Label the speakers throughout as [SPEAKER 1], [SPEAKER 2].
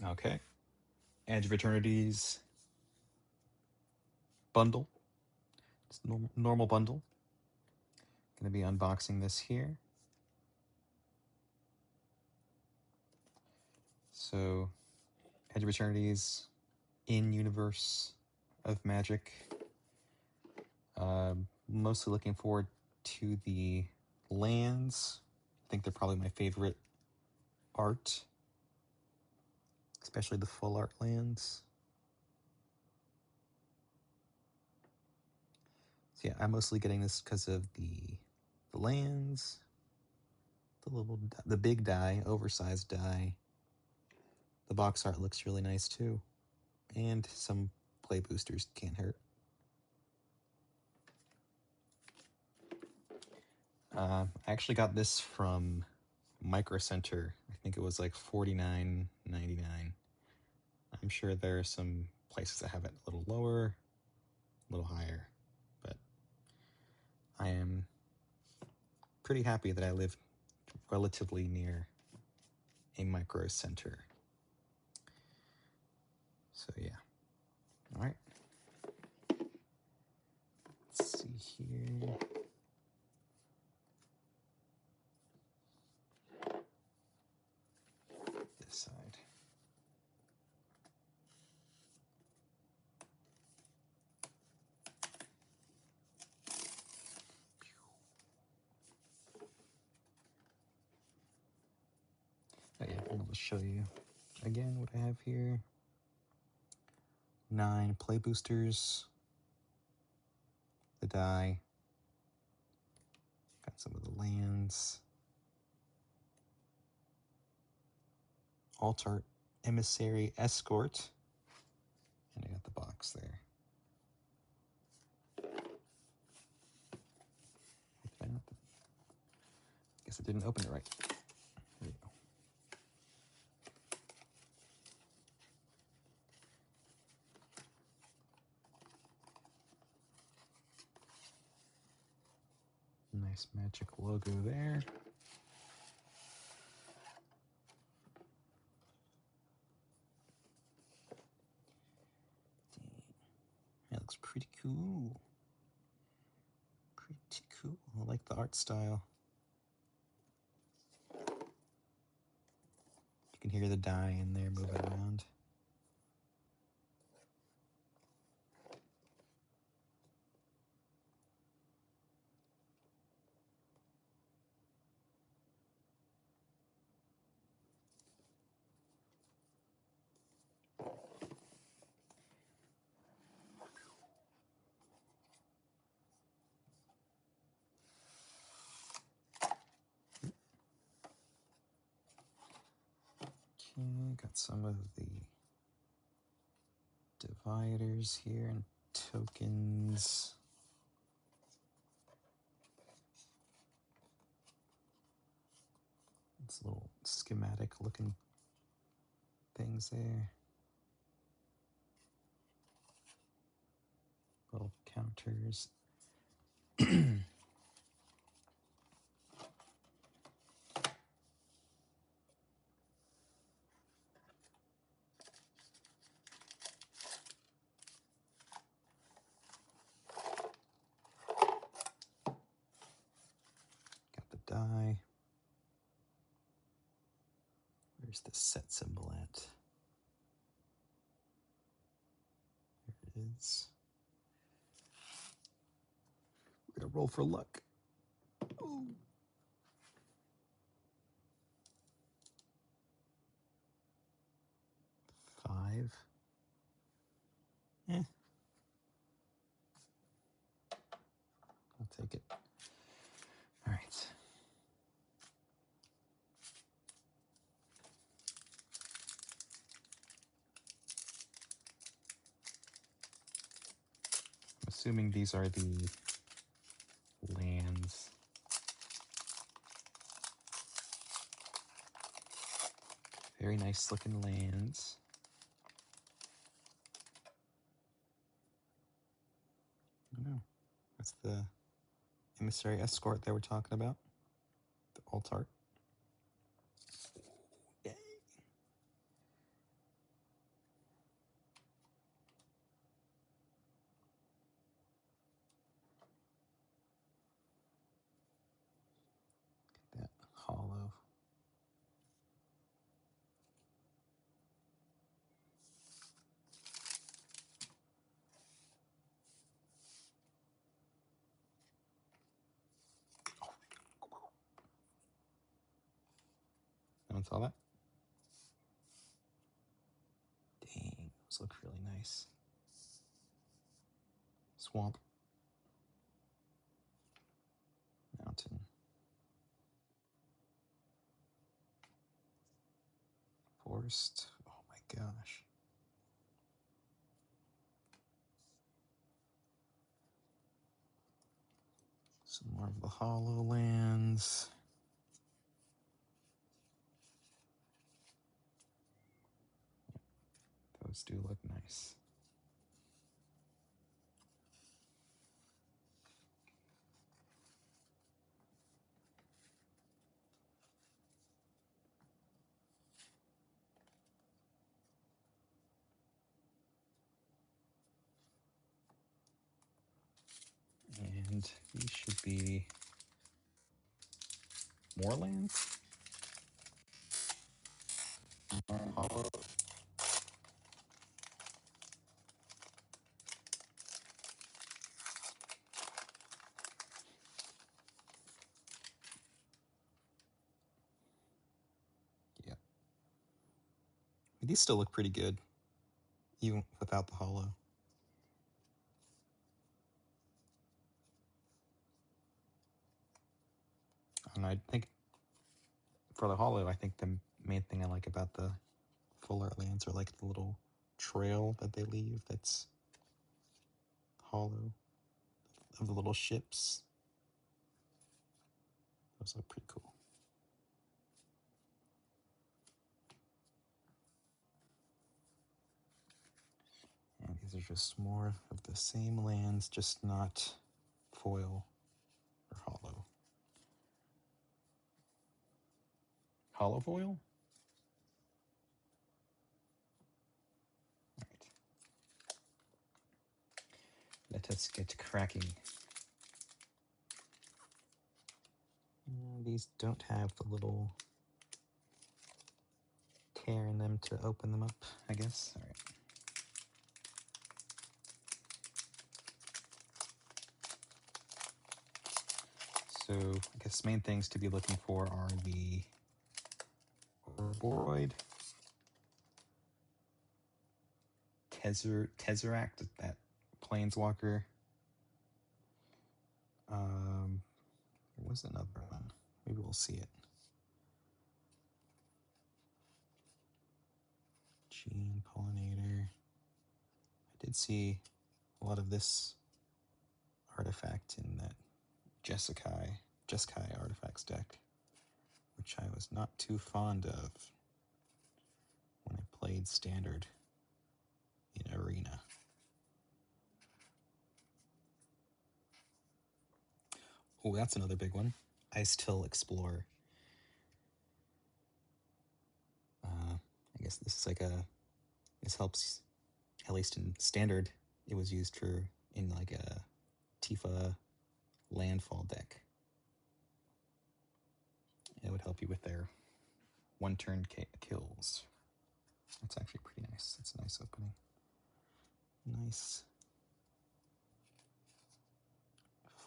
[SPEAKER 1] Okay. Edge of Eternities bundle. It's normal bundle. Going to be unboxing this here. So, Edge of Eternities in-universe of Magic. Mostly looking forward to the lands. I think they're probably my favorite art, especially the full art lands. So yeah, I'm mostly getting this because of the lands, the big die, oversized die. The box art looks really nice too, and some play boosters can't hurt. I actually got this from Micro Center. I think it was like $49.99. I'm sure there are some places that have it a little lower, a little higher, but I am pretty happy that I live relatively near a Micro Center. So yeah. All right. Let's see here. This side. Oh yeah, I'm going to show you again what I have here. 9 play boosters. The die. Got some of the lands. Alt-Art Emissary Escort. And I got the box there. I guess I didn't open it right. There you go. Nice Magic logo there. That looks pretty cool. Pretty cool. I like the art style. You can hear the die in there moving around. Okay, got some of the dividers here and tokens. It's little schematic looking things there. Little counters. Got the die. Where's the set symbol at? There it is. We're gonna roll for luck. Ooh. Five. I'll take it. All right. I'm assuming these are the lands. Very nice looking lands. I don't know. That's the Emissary Escort that we're talking about. The Alt-Art. Yay. one saw that? Dang, those look really nice. Swamp. Mountain. Forest. Oh my gosh. Some more of the HoloLands. Those do look nice. And these should be more lands. Hollow. Yeah. These still look pretty good, even without the hollow. And I think for the hollow, I think the main thing I like about the full art lands are like the little trail that they leave that's hollow of the little ships. Those look pretty cool. And these are just more of the same lands, just not foil or hollow. Hollow foil? Right. Let us get cracking. These don't have the little tear in them to open them up, I guess. All right. So I guess main things to be looking for are the Ouroboros, Tesseract, that Planeswalker. There was another one. Maybe we'll see it. Gene Pollinator. I did see a lot of this artifact in that Jeskai artifacts deck, which I was not too fond of when I played Standard in Arena. Oh, that's another big one. Ice-Till Explorer. I guess this is like this helps, at least in Standard, it was used in like a Tifa landfall deck. It would help you with their one-turn kills. That's actually pretty nice. That's a nice opening. Nice.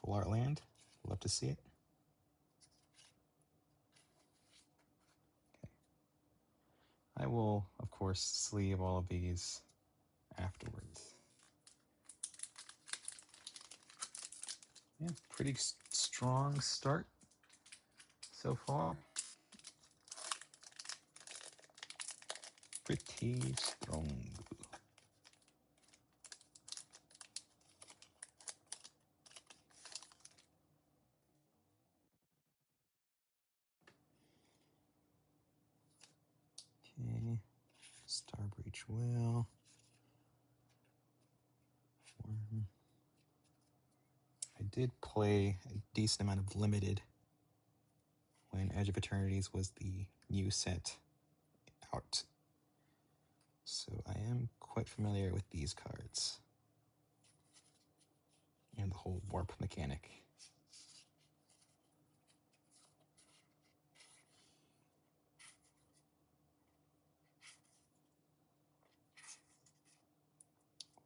[SPEAKER 1] Full art land. Love to see it. Okay. I will, of course, sleeve all of these afterwards. Yeah, pretty strong start so far. Pretty strong. Okay, Star Breach Whale. I did play a decent amount of Limited when Edge of Eternities was the new set out. So I am quite familiar with these cards and the whole warp mechanic.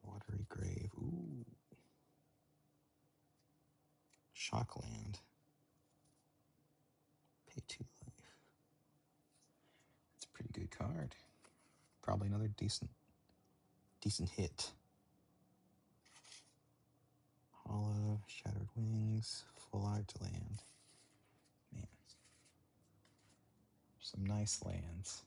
[SPEAKER 1] Watery Grave. Ooh. Shockland. Pay 2 life. Pretty good card. Probably another decent hit. Hollow, Shattered Wings, Full Art to land. Man, some nice lands.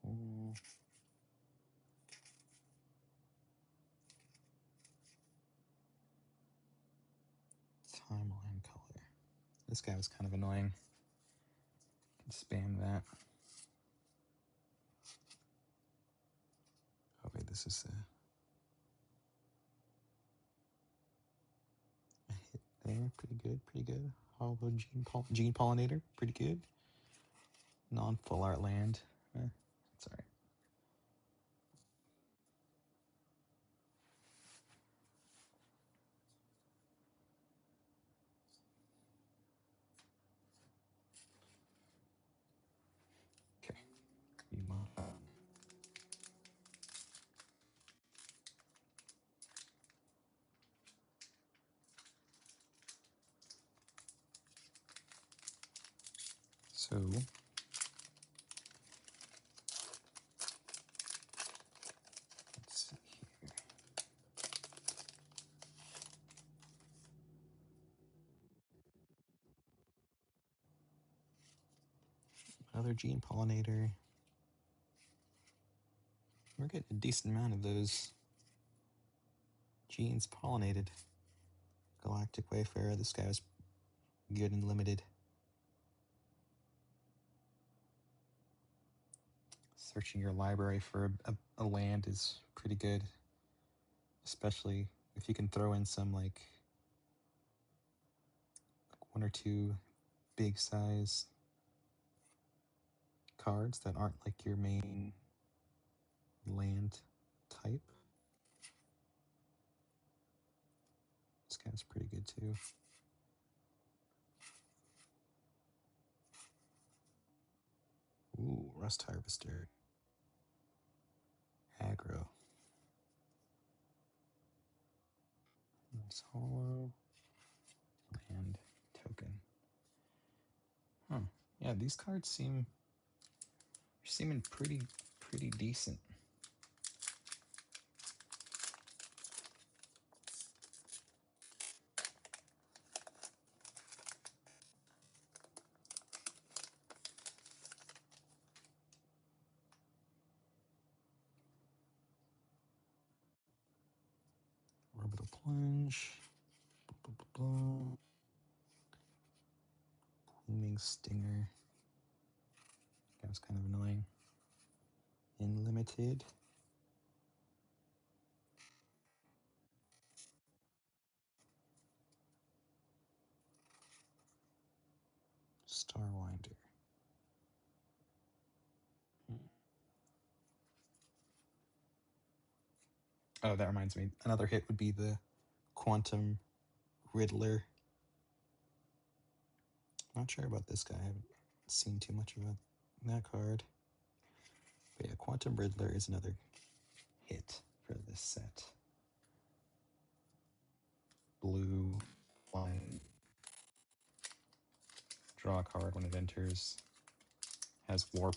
[SPEAKER 1] Okay. Timeline color. This guy was kind of annoying. Can spam that. Oh wait, this is a hit there. Pretty good, pretty good. Hollow Gene Pollinator, pretty good. Non-full art land. That's alright. Okay. So let's see here. Another Gene Pollinator. We're getting a decent amount of those genes pollinated. Galactic Wayfarer. This guy was good and limited. Searching your library for a land is pretty good, especially if you can throw in some like one or two big size cards that aren't like your main land type. This guy's pretty good too. Ooh, Rust Harvester. Aggro. Nice hollow. Land token. Huh. Yeah, these cards seeming pretty decent. Orbital Plunge. Blooming Stinger. That was kind of annoying. Unlimited. Starwinder. Oh, that reminds me. Another hit would be the Quantum Riddler. Not sure about this guy. I haven't seen too much about that card. But yeah, Quantum Riddler is another hit for this set. Blue, flying, draw a card when it enters, has warp.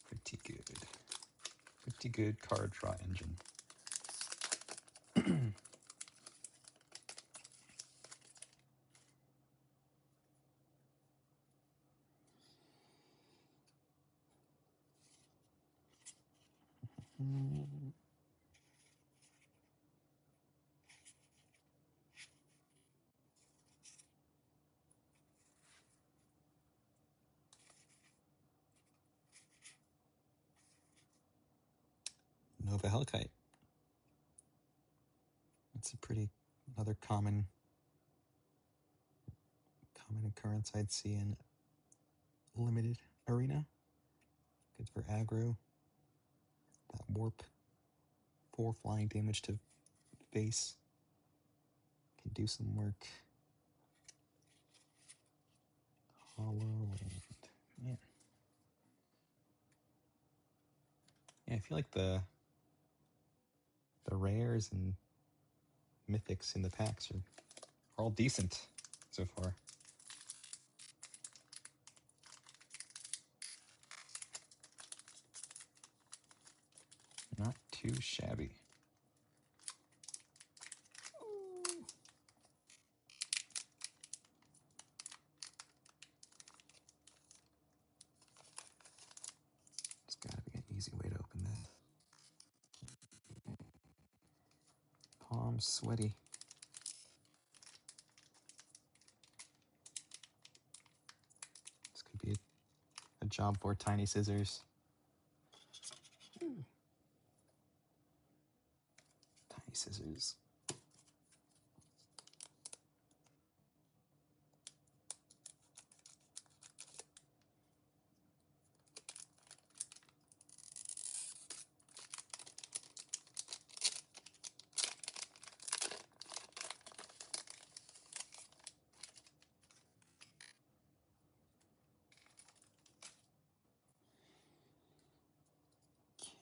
[SPEAKER 1] Pretty good. Pretty good card draw engine. Nova Hellkite. That's a pretty another common occurrence I'd see in limited arena. Good for aggro. That warp, 4 flying damage to face can do some work. Hollow Land. Man. Yeah, I feel like the rares and mythics in the packs are all decent so far. Not too shabby. There's gotta be an easy way to open that. Palms sweaty. This could be a job for tiny scissors. Tiny scissors.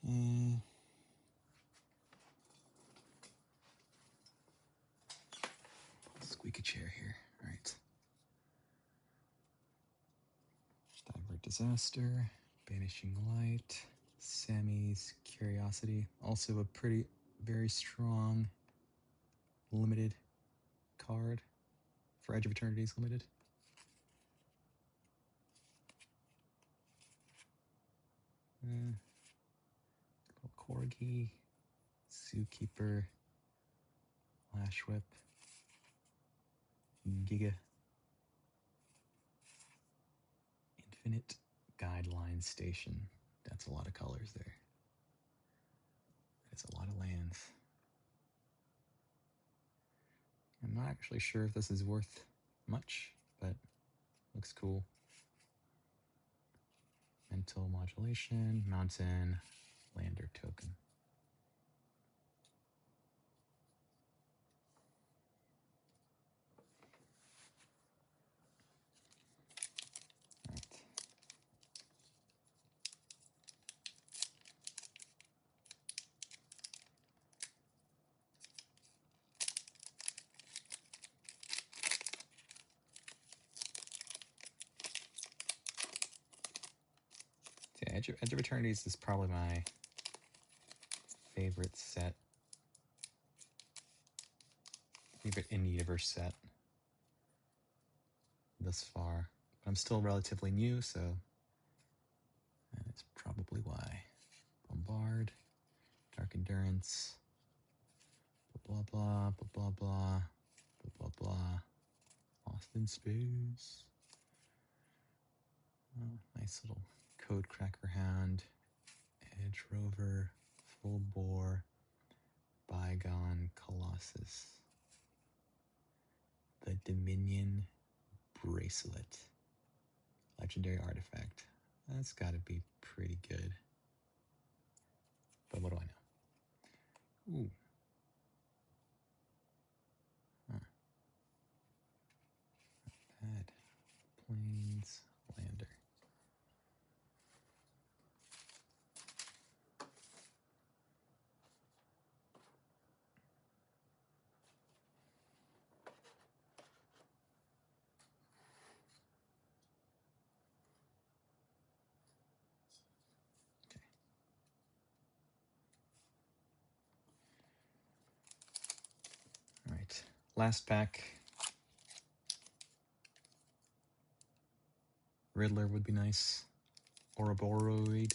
[SPEAKER 1] Okay. Squeaky chair here. All right. Divert Disaster, Banishing Light, Sammy's Curiosity. Also a very strong limited card for Edge of Eternities limited. Corgi, Zookeeper, Lash Whip, Giga, Infinite Guideline Station. That's a lot of colors there. That's a lot of lands. I'm not actually sure if this is worth much, but looks cool. Mental Modulation, Mountain, Lander Token. Yeah, Edge of Eternities is probably my favorite set. Favorite in-universe set thus far. I'm still relatively new, so that's probably why. Bombard, Dark Endurance, blah blah blah blah blah blah blah blah. Lost in Space. Oh, nice little Code Cracker Hound, Edge Rover, Full Bore, Bygone Colossus. The Dominion Bracelet. Legendary artifact. That's got to be pretty good. But what do I know? Ooh. Huh. Bad. Plains Lander. Okay. All right. Last pack. Riddler would be nice. Ouroboros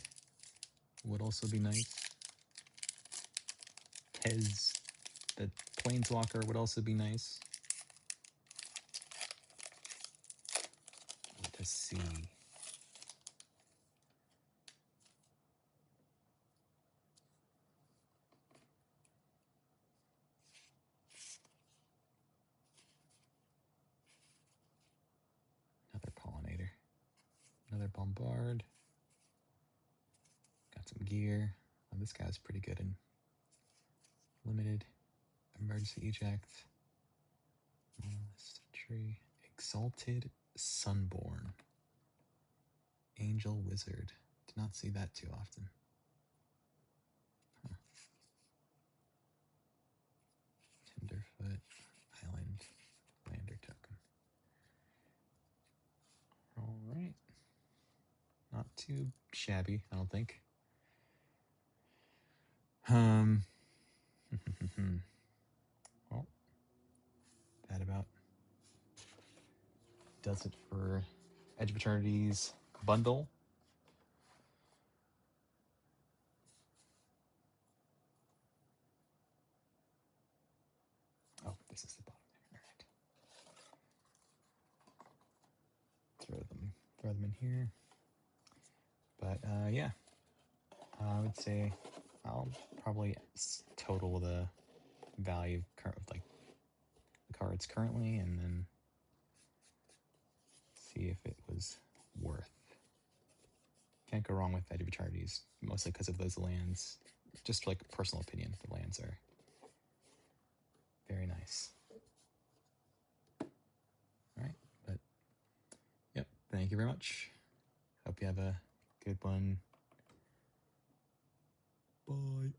[SPEAKER 1] would also be nice. Hez, the Planeswalker, would also be nice to see. Another Pollinator. Another Bombard. Got some gear. Oh, this guy's pretty good in limited. Emergency eject. Tree. Exalted Sunborn. Angel Wizard. Did not see that too often. Huh. Tenderfoot. Island. Lander token. Alright. Not too shabby, I don't think. Well, that about does it for Edge of Eternities bundle. Oh, this is the bottom there. All right. Throw them in here. But yeah, I would say I'll probably total the value of like the cards currently, and then see if it was worth. Can't go wrong with Edge of Eternities, mostly because of those lands. Just like personal opinion, the lands are very nice. All right, but yep, thank you very much. Hope you have a good one. Bye.